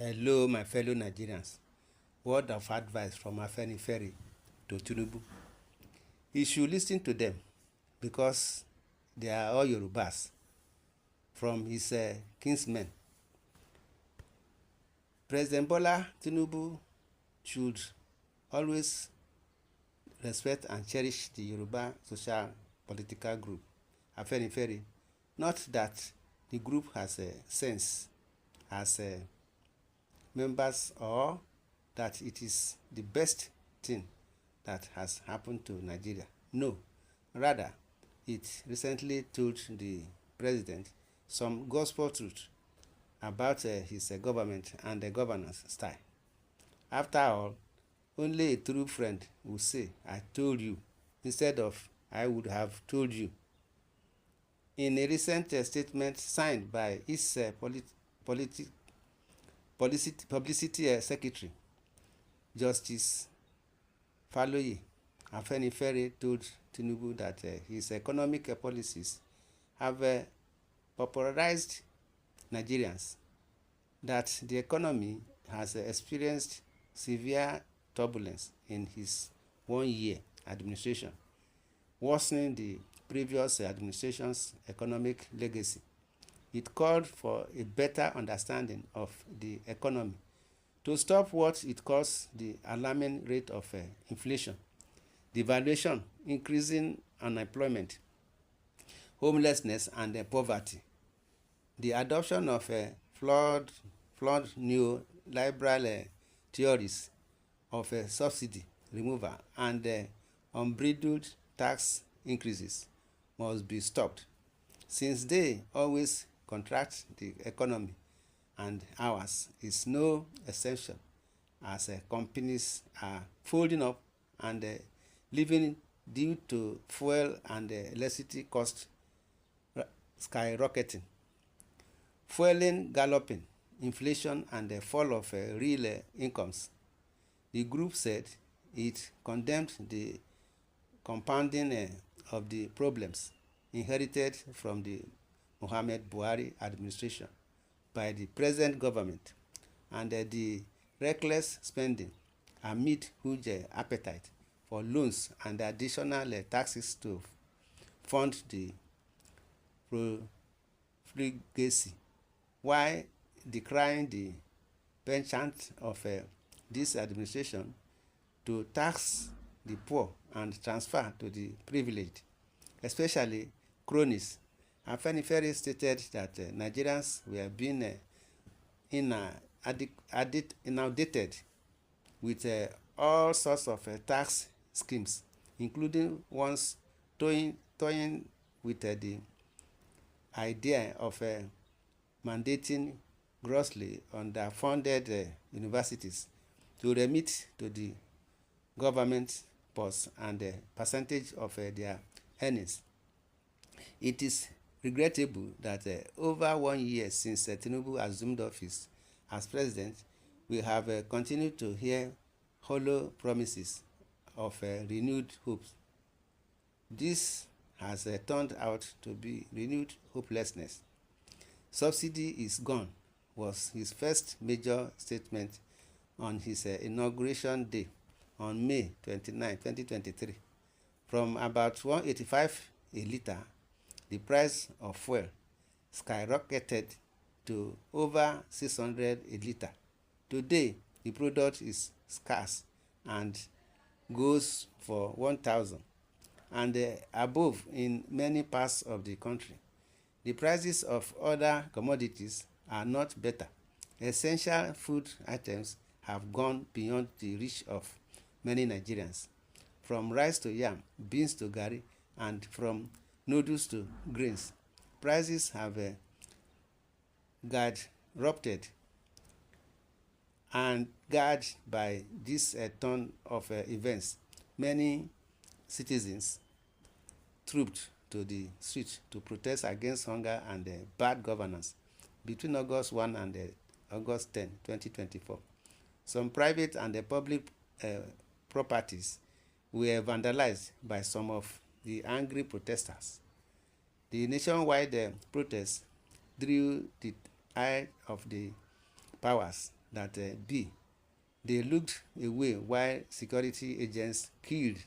Hello, my fellow Nigerians. Word of advice from Afenifere to Tinubu. He should listen to them because they are all Yorubas from his kinsmen. President Bola Tinubu should always respect and cherish the Yoruba social political group, Afenifere. Not that the group has a sense as members or that it is the best thing that has happened to Nigeria. No, rather, it recently told the president some gospel truth about his government and the governance style. After all, only a true friend will say, "I told you," instead of "I would have told you." In a recent statement signed by his publicity secretary, Justice Faloye, Afenifere told Tinubu that his economic policies have popularized Nigerians, that the economy has experienced severe turbulence in his 1 year administration, worsening the previous administration's economic legacy. It called for a better understanding of the economy to stop what it calls the alarming rate of inflation, devaluation, increasing unemployment, homelessness, and poverty. The adoption of flawed neoliberal theories of subsidy removal and unbridled tax increases must be stopped, since they always contract the economy, and ours is no exception, as companies are folding up and leaving due to fuel and electricity costs skyrocketing, fueling galloping inflation and the fall of real incomes. The group said it condemned the compounding of the problems inherited from the Muhammad Buhari administration by the present government and the reckless spending amid huge appetite for loans and additional taxes to fund the profligacy, while decrying the penchant of this administration to tax the poor and transfer to the privileged, especially cronies. Afenifere stated that Nigerians were being inundated with all sorts of tax schemes, including ones toying with the idea of mandating grossly underfunded universities to remit to the government purse and percentage of their earnings. It is regrettable that over 1 year since Tinubu assumed office as president, we have continued to hear hollow promises of renewed hopes. This has turned out to be renewed hopelessness. Subsidy is gone was his first major statement on his inauguration day on May 29, 2023. From about 185 a litre, the price of fuel skyrocketed to over 600 a litre. Today, the product is scarce and goes for 1,000 and above in many parts of the country. The prices of other commodities are not better. Essential food items have gone beyond the reach of many Nigerians, from rice to yam, beans to garri, and from noodles to grains. Prices have skyrocketed, and guarded by this turn of events, many citizens trooped to the street to protest against hunger and bad governance between August 1 and August 10, 2024. Some private and public properties were vandalized by some of the angry protesters. The nationwide protests drew the eye of the powers that B. They looked away while security agents killed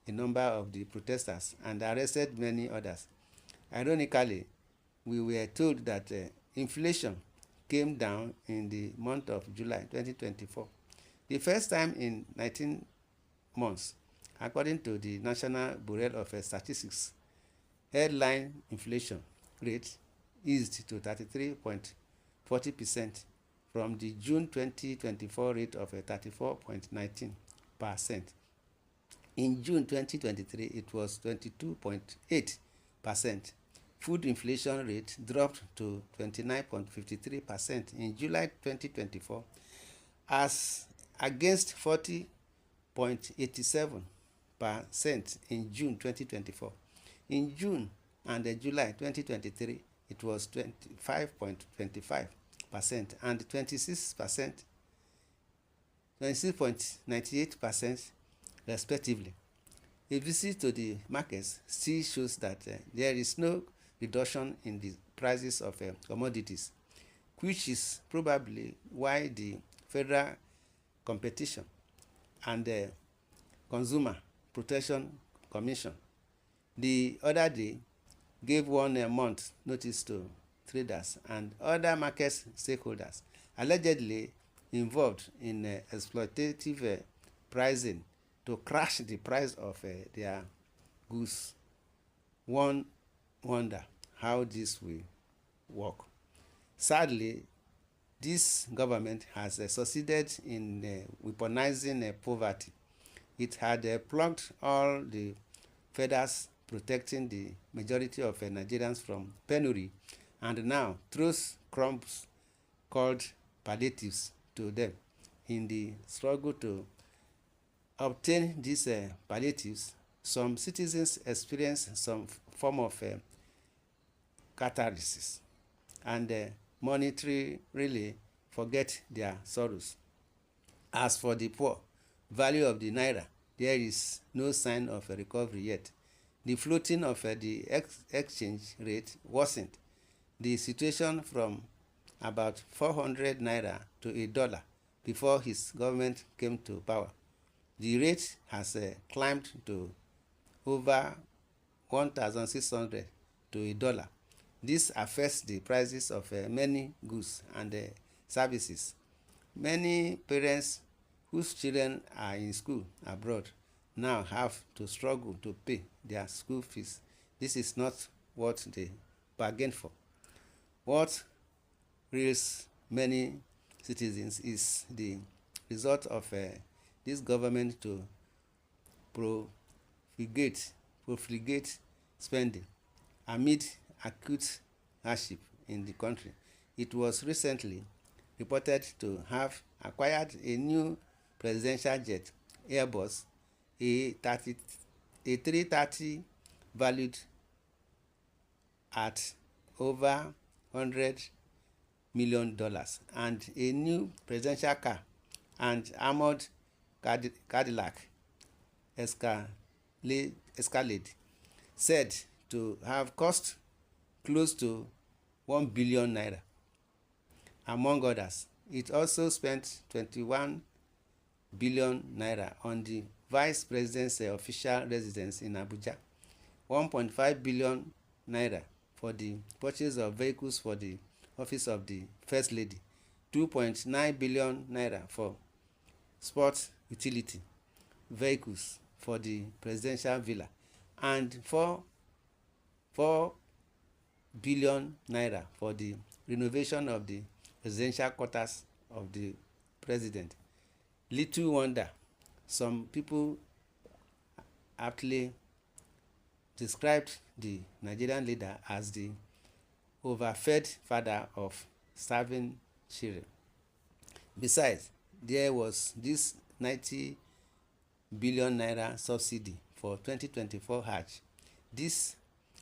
a number of the protesters and arrested many others. Ironically, we were told that inflation came down in the month of July 2024, the first time in 19 months, according to the National Bureau of Statistics. Headline inflation rate eased to 33.40% from the June 2024 rate of 34.19%. In June 2023, it was 22.8%. Food inflation rate dropped to 29.53% in July 2024, as against 40.87% in June 2024. In June and July 2023, it was 25.25% and 26.98% respectively. A visit to the markets still shows that there is no reduction in the prices of commodities, which is probably why the Federal Competition and Consumer Protection Commission the other day gave 1 month notice to traders and other market stakeholders allegedly involved in exploitative pricing to crash the price of their goods. One wonder how this will work. Sadly, this government has succeeded in weaponizing poverty. It had plucked all the feathers protecting the majority of Nigerians from penury and now throws crumbs called palliatives to them. In the struggle to obtain these palliatives, some citizens experience some form of catharsis and monetarily forget their sorrows. As for the poor, value of the naira, there is no sign of a recovery yet. The floating of the exchange rate worsened the situation from about 400 naira to $1 before his government came to power. The rate has climbed to over 1,600 to $1. This affects the prices of many goods and services. Many parents whose children are in school abroad now have to struggle to pay their school fees. This is not what they bargained for. What rails many citizens is the result of this government to profligate spending amid acute hardship in the country. It was recently reported to have acquired a new presidential jet, Airbus, a 330 valued at over $100 million, and a new presidential car and armored Cadillac Escalade said to have cost close to 1 billion naira. Among others, it also spent 21 billion naira on the vice president's official residence in Abuja, 1.5 billion naira for the purchase of vehicles for the office of the First Lady, 2.9 billion naira for sport utility vehicles for the presidential villa, and 4 billion naira for the renovation of the presidential quarters of the president. Little wonder some people aptly described the Nigerian leader as the overfed father of starving children. Besides, there was this 90 billion naira subsidy for 2024 Hajj. This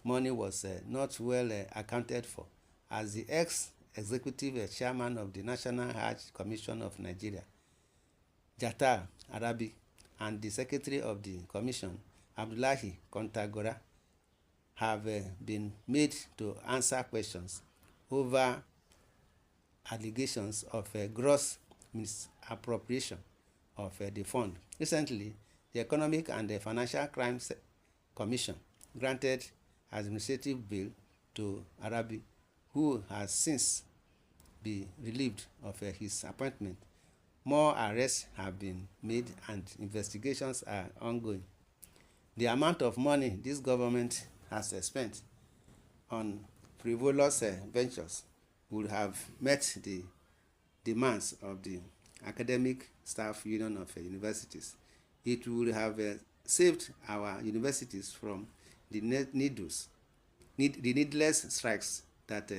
money was not well accounted for, as the ex-executive chairman of the National Hajj Commission of Nigeria, Jatar Arabi, and the secretary of the commission, Abdullahi Kontagora, have been made to answer questions over allegations of gross misappropriation of the fund. Recently, the Economic and the Financial Crimes Commission granted administrative bail to Arabi, who has since been relieved of his appointment. More arrests have been made and investigations are ongoing. The amount of money this government has spent on frivolous ventures would have met the demands of the Academic Staff Union of universities. It would have saved our universities from the needless strikes that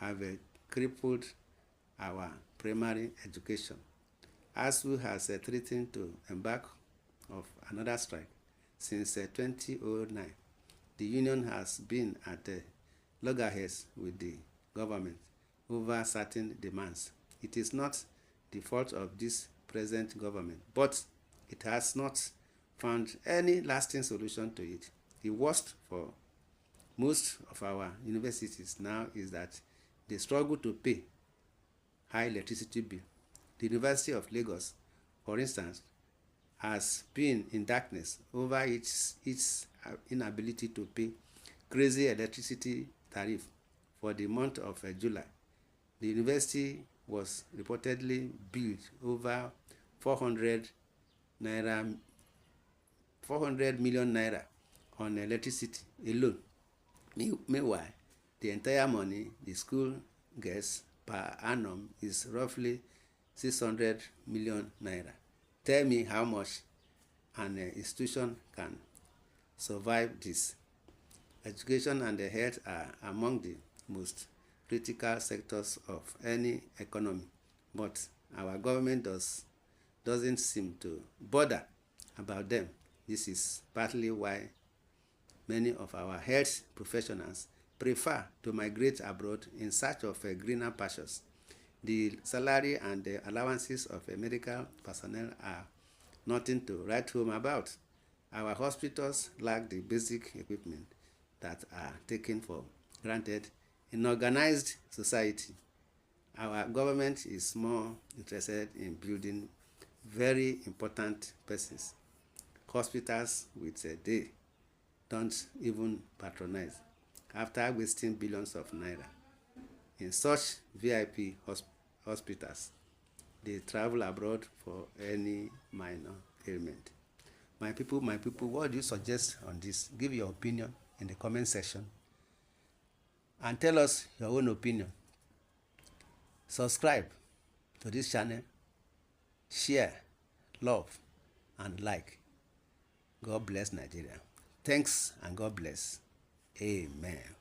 have crippled our primary education. ASU has threatened to embark of another strike since 2009. The union has been at loggerheads with the government over certain demands. It is not the fault of this present government, but it has not found any lasting solution to it. The worst for most of our universities now is that they struggle to pay high electricity bill. The University of Lagos, for instance, has been in darkness over its inability to pay crazy electricity tariff for the month of July. The university was reportedly billed over 400 million naira on electricity alone. Meanwhile, the entire money the school gets per annum is roughly 600 million naira. Tell me how much an institution can survive this. Education and health are among the most critical sectors of any economy, but our government doesn't seem to bother about them. This is partly why many of our health professionals prefer to migrate abroad in search of greener pastures. The salary and the allowances of medical personnel are nothing to write home about. Our hospitals lack the basic equipment that are taken for granted in organized society. Our government is more interested in building very important places, hospitals which they don't even patronize, after wasting billions of naira. In such VIP hospitals, they travel abroad for any minor ailment. My people, what do you suggest on this? Give your opinion in the comment section and tell us your own opinion. Subscribe to this channel, share, love, and like. God bless Nigeria. Thanks and God bless. Amen.